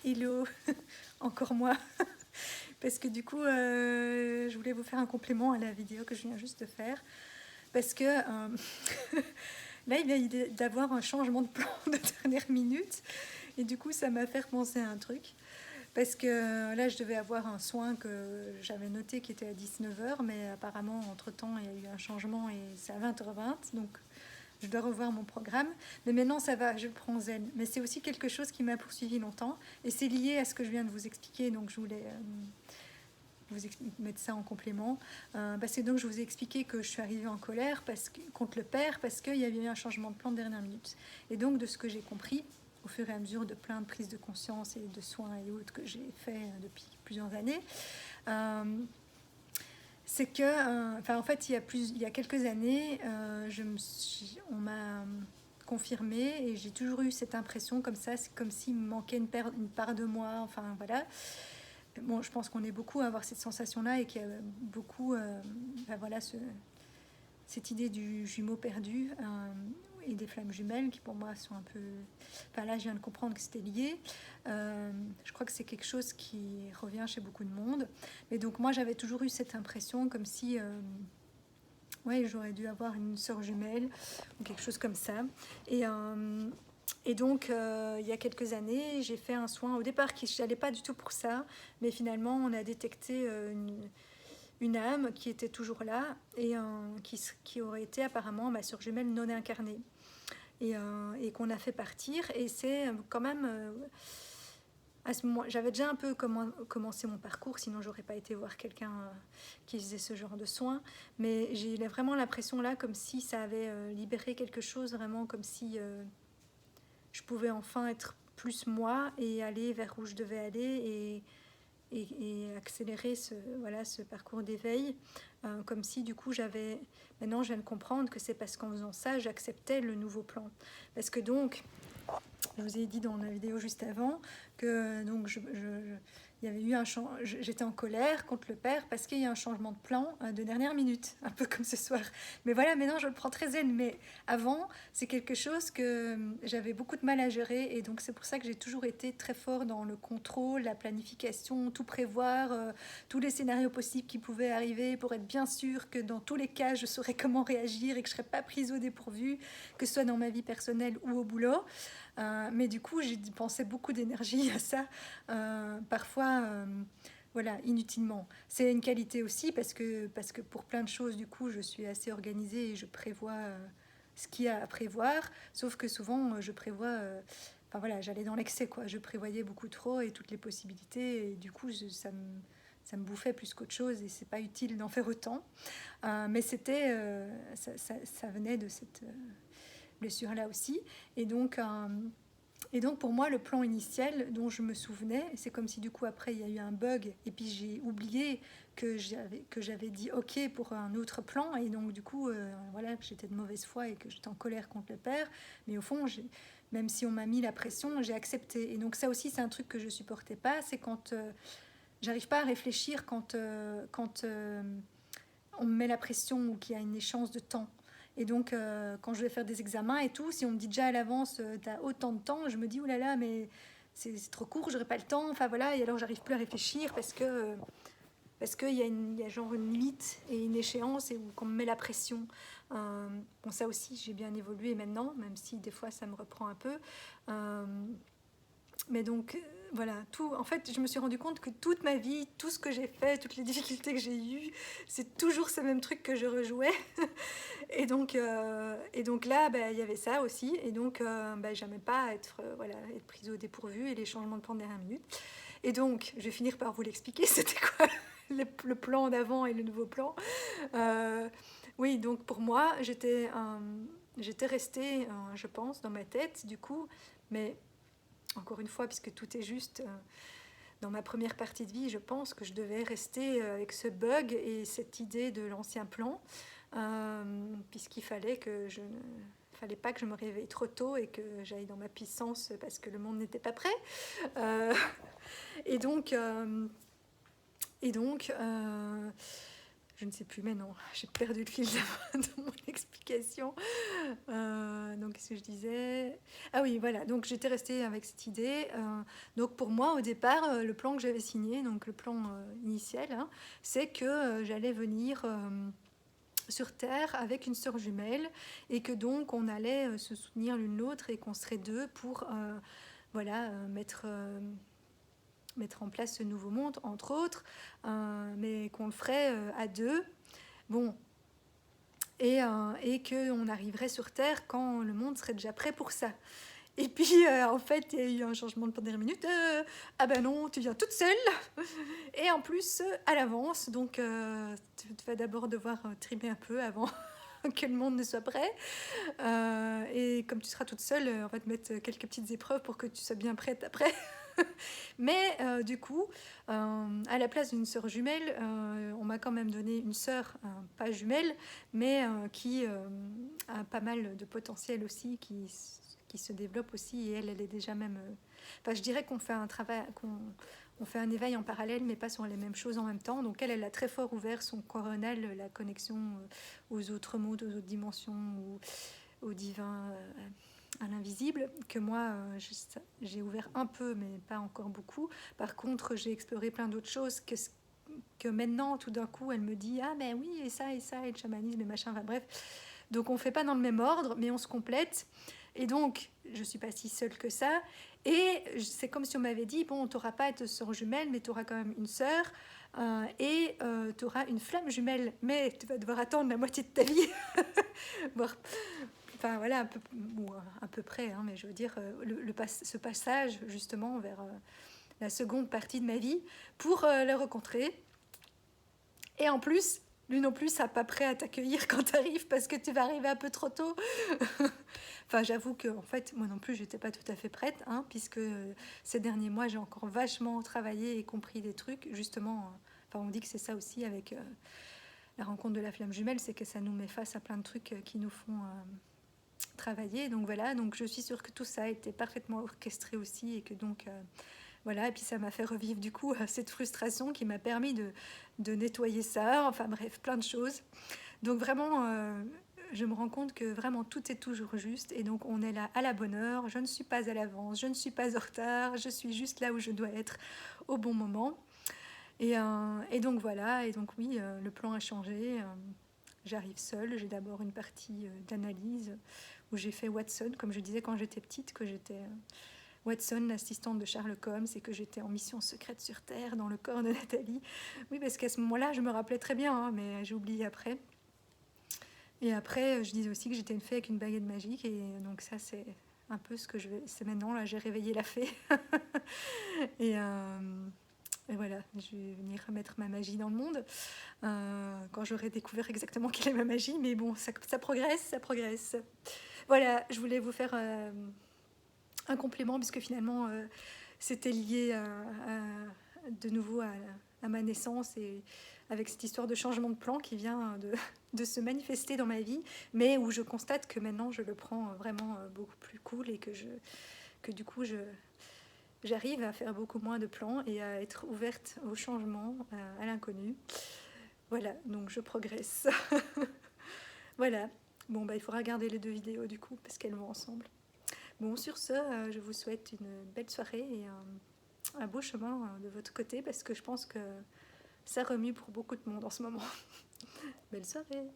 Hello, encore moi, parce que du coup, je voulais vous faire un complément à la vidéo que je viens juste de faire, parce que là, il vient d'avoir un changement de plan de dernière minute, et du coup, ça m'a fait penser à un truc, parce que là, je devais avoir un soin que j'avais noté qui était à 19h, mais apparemment, entre-temps, il y a eu un changement et c'est à 20h20, donc je dois revoir mon programme. Mais maintenant, ça va, je le prends zen. Mais c'est aussi quelque chose qui m'a poursuivi longtemps. Et c'est lié à ce que je viens de vous expliquer. Donc, je voulais mettre ça en complément. C'est donc, je vous ai expliqué que je suis arrivée en colère contre le père parce qu'il y avait eu un changement de plan de dernière minute. Et donc, de ce que j'ai compris, au fur et à mesure de plein de prises de conscience et de soins et autres que j'ai fait depuis plusieurs années, c'est que, en fait, il y a quelques années, on m'a confirmé et j'ai toujours eu cette impression comme ça, c'est comme s'il me manquait une part de moi, enfin voilà. Bon, je pense qu'on est beaucoup à avoir cette sensation-là et qu'il y a beaucoup, voilà, cette idée du jumeau perdu et des flammes jumelles qui pour moi sont un peu... Enfin là, je viens de comprendre que c'était lié. Je crois que c'est quelque chose qui revient chez beaucoup de monde. Mais donc moi, j'avais toujours eu cette impression comme si... ouais, j'aurais dû avoir une sœur jumelle ou quelque chose comme ça. Et donc, il y a quelques années, j'ai fait un soin au départ qui n'allait pas du tout pour ça, mais finalement, on a détecté une âme qui était toujours là et qui aurait été apparemment ma sœur jumelle non incarnée et qu'on a fait partir. Et c'est quand même à ce moment, j'avais déjà un peu commencé mon parcours, sinon j'aurais pas été voir quelqu'un qui faisait ce genre de soins. Mais j'ai vraiment l'impression là, comme si ça avait libéré quelque chose, vraiment comme si je pouvais enfin être plus moi et aller vers où je devais aller et accélérer ce parcours d'éveil, comme si du coup maintenant je viens de comprendre que c'est parce qu'en faisant ça j'acceptais le nouveau plan, parce que donc je vous ai dit dans la vidéo juste avant que donc il y avait eu j'étais en colère contre le père parce qu'il y a un changement de plan de dernière minute, un peu comme ce soir. Mais voilà, maintenant je le prends très zen. Mais avant, c'est quelque chose que j'avais beaucoup de mal à gérer et donc c'est pour ça que j'ai toujours été très fort dans le contrôle, la planification, tout prévoir, tous les scénarios possibles qui pouvaient arriver pour être bien sûr que dans tous les cas je saurais comment réagir et que je ne serais pas prise au dépourvu, que ce soit dans ma vie personnelle ou au boulot. Mais du coup, j'ai dépensé beaucoup d'énergie à ça, parfois, voilà, inutilement. C'est une qualité aussi parce que pour plein de choses, du coup, je suis assez organisée et je prévois ce qu'il y a à prévoir. Sauf que souvent, je prévois. Enfin voilà, j'allais dans l'excès, quoi. Je prévoyais beaucoup trop et toutes les possibilités. Et du coup, ça me bouffait plus qu'autre chose et c'est pas utile d'en faire autant. Mais ça venait de cette blessure-là aussi. Et donc, pour moi, le plan initial dont je me souvenais, c'est comme si du coup après il y a eu un bug et puis j'ai oublié que j'avais dit ok pour un autre plan et donc du coup voilà que j'étais de mauvaise foi et que j'étais en colère contre le père. Mais au fond, même si on m'a mis la pression, j'ai accepté. Et donc ça aussi c'est un truc que je supportais pas, c'est quand j'arrive pas à réfléchir quand on me met la pression ou qu'il y a une échéance de temps. Et donc, quand je vais faire des examens et tout, si on me dit déjà à l'avance, t'as autant de temps, je me dis, oulala, mais c'est trop court, j'aurai pas le temps. Enfin voilà, et alors j'arrive plus à réfléchir parce qu'il y a genre une limite et une échéance et qu'on me met la pression. Bon, ça aussi, j'ai bien évolué maintenant, même si des fois ça me reprend un peu. Euh, mais donc, voilà, tout. En fait, je me suis rendu compte que toute ma vie, tout ce que j'ai fait, toutes les difficultés que j'ai eues, c'est toujours ce même truc que je rejouais. Et donc là, il y avait ça aussi. Et donc, j'aimais pas voilà, être prise au dépourvu et les changements de plan de dernière minute. Et donc, je vais finir par vous l'expliquer. C'était quoi le plan d'avant et le nouveau plan. Oui, donc pour moi, j'étais restée, je pense, dans ma tête, du coup, mais encore une fois, puisque tout est juste, dans ma première partie de vie, je pense que je devais rester avec ce bug et cette idée de l'ancien plan, puisqu'il fallait fallait pas que je me réveille trop tôt et que j'aille dans ma puissance parce que le monde n'était pas prêt. Euh, et donc, euh, et donc je ne sais plus, mais non, j'ai perdu le fil de mon explication. Donc, qu'est-ce que je disais? Ah oui, voilà, donc j'étais restée avec cette idée. Donc, pour moi, au départ, le plan que j'avais signé, donc le plan initial, hein, c'est que j'allais venir sur Terre avec une sœur jumelle et que donc on allait se soutenir l'une l'autre et qu'on serait deux pour voilà, mettre en place ce nouveau monde, entre autres, mais qu'on le ferait à deux. Bon, et qu'on arriverait sur Terre quand le monde serait déjà prêt pour ça. Et puis, en fait, il y a eu un changement de dernière minute. Ah ben non, tu viens toute seule. Et en plus, à l'avance. Donc, tu vas d'abord devoir trimer un peu avant que le monde ne soit prêt. Et comme tu seras toute seule, on va te mettre quelques petites épreuves pour que tu sois bien prête après. Mais du coup, à la place d'une sœur jumelle, on m'a quand même donné une sœur, pas jumelle, mais qui a pas mal de potentiel aussi, qui se développe aussi. Et elle est déjà même... Enfin, je dirais qu'on fait un travail... On fait un éveil en parallèle, mais pas sur les mêmes choses en même temps. Donc elle a très fort ouvert son coronal, la connexion aux autres mondes, aux autres dimensions, au divin, à l'invisible, que moi j'ai ouvert un peu, mais pas encore beaucoup. Par contre, j'ai exploré plein d'autres choses que maintenant, tout d'un coup, elle me dit ah ben oui, et ça, et le chamanisme, et machin, enfin bref. Donc on fait pas dans le même ordre, mais on se complète. Et donc, je suis pas si seule que ça. Et c'est comme si on m'avait dit bon, t'auras pas être sœur jumelle, mais t'auras quand même une sœur. Et t'auras une flamme jumelle, mais tu vas devoir attendre la moitié de ta vie. Enfin voilà, à peu près, hein, mais je veux dire, ce passage justement vers la seconde partie de ma vie pour le rencontrer. Et en plus, lui non plus, ça pas prêt à t'accueillir quand tu arrives parce que tu vas arriver un peu trop tôt. Enfin, j'avoue que en fait, moi non plus, j'étais pas tout à fait prête, hein, puisque ces derniers mois, j'ai encore vachement travaillé et compris des trucs. Justement, enfin, on dit que c'est ça aussi avec la rencontre de la flamme jumelle, c'est que ça nous met face à plein de trucs qui nous font travailler. Donc voilà, donc je suis sûre que tout ça a été parfaitement orchestré aussi et que donc voilà, et puis ça m'a fait revivre du coup cette frustration qui m'a permis de nettoyer ça, enfin bref, plein de choses. Donc vraiment, je me rends compte que vraiment tout est toujours juste et donc on est là à la bonne heure, je ne suis pas à l'avance, je ne suis pas en retard, je suis juste là où je dois être au bon moment. Et donc voilà, et donc oui, le plan a changé. J'arrive seule, j'ai d'abord une partie d'analyse où j'ai fait Watson, comme je disais quand j'étais petite, que j'étais Watson, l'assistante de Sherlock Holmes, et que j'étais en mission secrète sur Terre dans le corps de Nathalie. Oui, parce qu'à ce moment-là, je me rappelais très bien, hein, mais j'ai oublié après. Et après, je disais aussi que j'étais une fée avec une baguette magique, et donc ça, c'est un peu ce que je vais... C'est maintenant, là, j'ai réveillé la fée. et, et voilà, je vais venir mettre ma magie dans le monde quand j'aurai découvert exactement quelle est ma magie. Mais bon, ça progresse, ça progresse. Voilà, je voulais vous faire un complément puisque finalement c'était lié de nouveau à ma naissance et avec cette histoire de changement de plan qui vient de se manifester dans ma vie, mais où je constate que maintenant je le prends vraiment beaucoup plus cool et que du coup j'arrive à faire beaucoup moins de plans et à être ouverte au changement, à l'inconnu. Voilà, donc je progresse. Voilà. Bon, bah, il faudra regarder les deux vidéos du coup, parce qu'elles vont ensemble. Bon, sur ce, je vous souhaite une belle soirée et un beau chemin de votre côté, parce que je pense que ça remue pour beaucoup de monde en ce moment. Belle soirée!